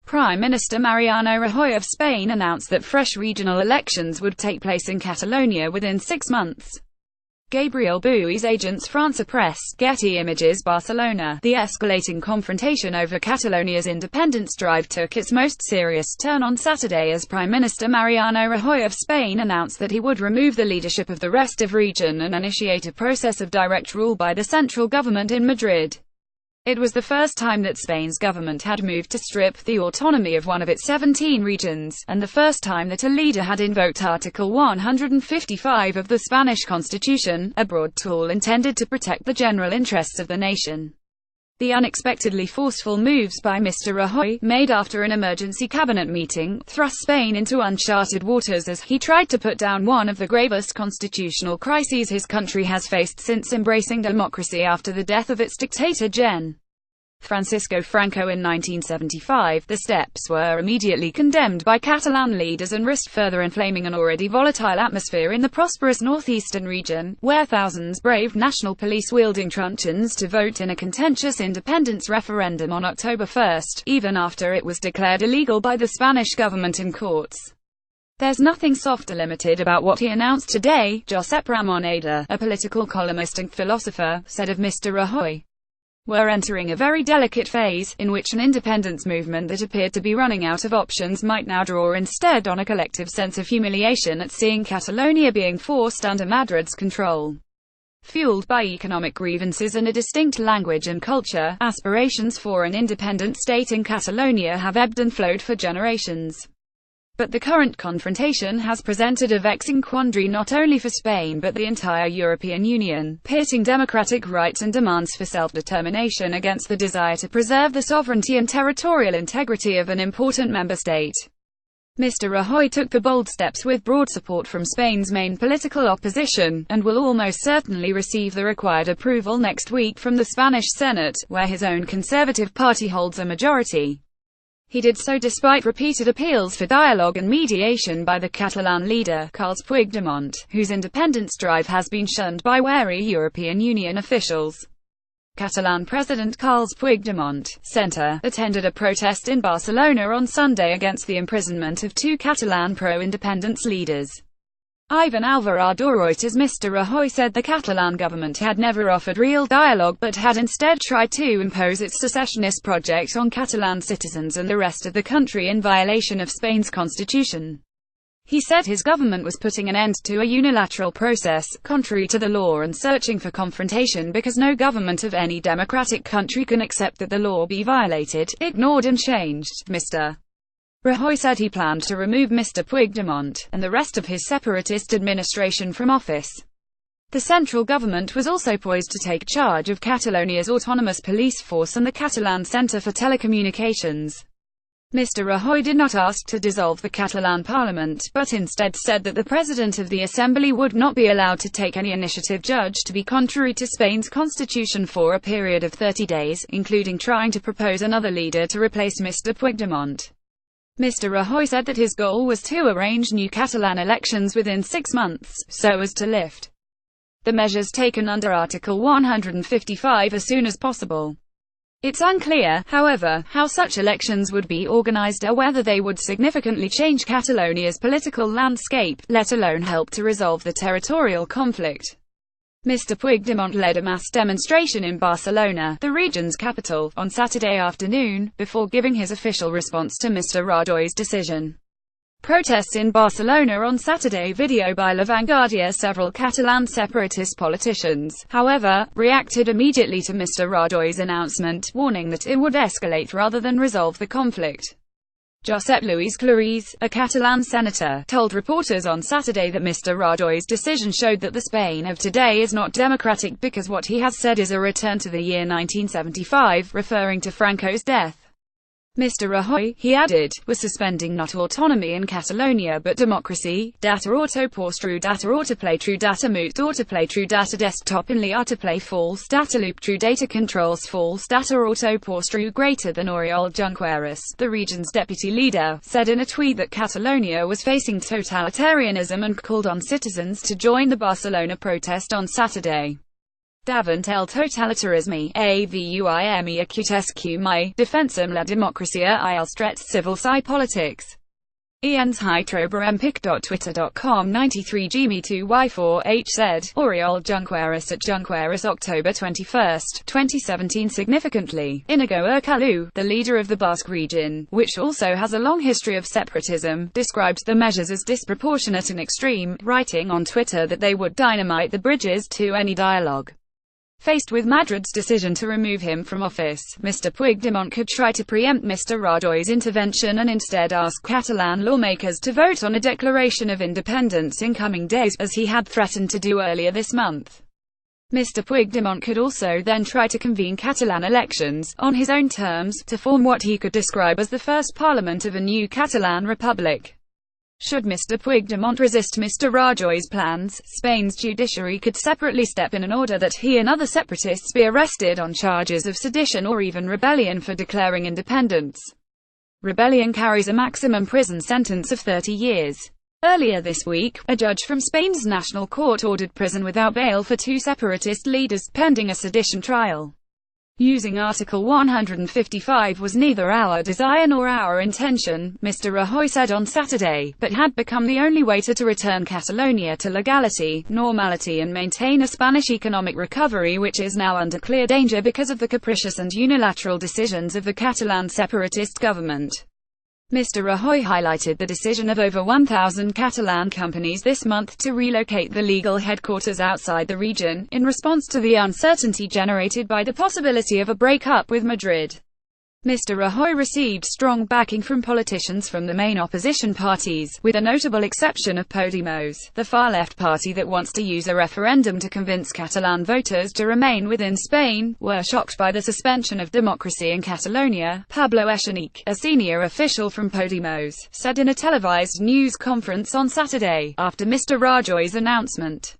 Prime Minister Mariano Rajoy of Spain announced that fresh regional elections would take place in Catalonia within 6 months. Gabriel Bouis Agence France Presse, Getty Images Barcelona. The escalating confrontation over Catalonia's independence drive took its most serious turn on Saturday as Prime Minister Mariano Rajoy of Spain announced that he would remove the leadership of the restive region and initiate a process of direct rule by the central government in Madrid. It was the first time that Spain's government had moved to strip the autonomy of one of its 17 regions, and the first time that a leader had invoked Article 155 of the Spanish Constitution, a broad tool intended to protect the general interests of the nation. The unexpectedly forceful moves by Mr. Rajoy, made after an emergency cabinet meeting, thrust Spain into uncharted waters as he tried to put down one of the gravest constitutional crises his country has faced since embracing democracy after the death of its dictator Gen. Francisco Franco in 1975. The steps were immediately condemned by Catalan leaders and risked further inflaming an already volatile atmosphere in the prosperous northeastern region, where thousands braved national police wielding truncheons to vote in a contentious independence referendum on October 1, even after it was declared illegal by the Spanish government in courts. "There's nothing soft or limited about what he announced today," Josep Ramoneda, a political columnist and philosopher, said of Mr. Rajoy. "We're entering a very delicate phase, in which an independence movement that appeared to be running out of options might now draw instead on a collective sense of humiliation at seeing Catalonia being forced under Madrid's control. Fueled by economic grievances and a distinct language and culture, aspirations for an independent state in Catalonia have ebbed and flowed for generations. But the current confrontation has presented a vexing quandary not only for Spain but the entire European Union, pitting democratic rights and demands for self-determination against the desire to preserve the sovereignty and territorial integrity of an important member state." Mr. Rajoy took the bold steps with broad support from Spain's main political opposition, and will almost certainly receive the required approval next week from the Spanish Senate, where his own Conservative Party holds a majority. He did so despite repeated appeals for dialogue and mediation by the Catalan leader, Carles Puigdemont, whose independence drive has been shunned by wary European Union officials. Catalan President Carles Puigdemont, Centre, attended a protest in Barcelona on Sunday against the imprisonment of 2 Catalan pro-independence leaders. Ivan Alvarado. Reuters. Mr. Rajoy said the Catalan government had never offered real dialogue but had instead tried to impose its secessionist project on Catalan citizens and the rest of the country in violation of Spain's constitution. He said his government was putting an end to a unilateral process, contrary to the law, and searching for confrontation because no government of any democratic country can accept that the law be violated, ignored and changed. Mr. Rajoy said he planned to remove Mr. Puigdemont, and the rest of his separatist administration from office. The central government was also poised to take charge of Catalonia's autonomous police force and the Catalan Centre for Telecommunications. Mr. Rajoy did not ask to dissolve the Catalan parliament, but instead said that the president of the assembly would not be allowed to take any initiative judged to be contrary to Spain's constitution for a period of 30 days, including trying to propose another leader to replace Mr. Puigdemont. Mr. Rajoy said that his goal was to arrange new Catalan elections within 6 months, so as to lift the measures taken under Article 155 as soon as possible. It's unclear, however, how such elections would be organized or whether they would significantly change Catalonia's political landscape, let alone help to resolve the territorial conflict. Mr. Puigdemont led a mass demonstration in Barcelona, the region's capital, on Saturday afternoon, before giving his official response to Mr. Rajoy's decision. Protests in Barcelona on Saturday. Video by La Vanguardia. Several Catalan separatist politicians, however, reacted immediately to Mr. Rajoy's announcement, warning that it would escalate rather than resolve the conflict. Josep Lluís Claris, a Catalan senator, told reporters on Saturday that Mr. Rajoy's decision showed that the Spain of today is not democratic because what he has said is a return to the year 1975, referring to Franco's death. Mr. Rajoy, he added, was suspending not autonomy in Catalonia but democracy. Data auto pause true, data autoplay true, data mute autoplay true, data desktop in autoplay false, data loop true, data controls false, data auto pause true greater than Oriol Junqueras, the region's deputy leader, said in a tweet that Catalonia was facing totalitarianism and called on citizens to join the Barcelona protest on Saturday. davant el totalitarisme, avuime acutesque mai, defensum la democracia I els drets civils I politics. Ian's Hydroberempic.twitter.com 93 Gmi 2Y4H said, Oriol Junqueras at Junqueras October 21, 2017. Significantly, Inigo Urkullu, the leader of the Basque region, which also has a long history of separatism, described the measures as disproportionate and extreme, writing on Twitter that they would dynamite the bridges to any dialogue. Faced with Madrid's decision to remove him from office, Mr. Puigdemont could try to preempt Mr. Rajoy's intervention and instead ask Catalan lawmakers to vote on a declaration of independence in coming days, as he had threatened to do earlier this month. Mr. Puigdemont could also then try to convene Catalan elections, on his own terms, to form what he could describe as the first parliament of a new Catalan republic. Should Mr. Puigdemont resist Mr. Rajoy's plans, Spain's judiciary could separately step in and order that he and other separatists be arrested on charges of sedition or even rebellion for declaring independence. Rebellion carries a maximum prison sentence of 30 years. Earlier this week, a judge from Spain's National Court ordered prison without bail for 2 separatist leaders, pending a sedition trial. Using Article 155 was neither our desire nor our intention, Mr. Rajoy said on Saturday, but had become the only way to return Catalonia to legality, normality and maintain a Spanish economic recovery which is now under clear danger because of the capricious and unilateral decisions of the Catalan separatist government. Mr. Rajoy highlighted the decision of over 1,000 Catalan companies this month to relocate the legal headquarters outside the region, in response to the uncertainty generated by the possibility of a break-up with Madrid. Mr. Rajoy received strong backing from politicians from the main opposition parties, with a notable exception of Podemos, the far-left party that wants to use a referendum to convince Catalan voters to remain within Spain, were shocked by the suspension of democracy in Catalonia. Pablo Echenique, a senior official from Podemos, said in a televised news conference on Saturday, after Mr. Rajoy's announcement.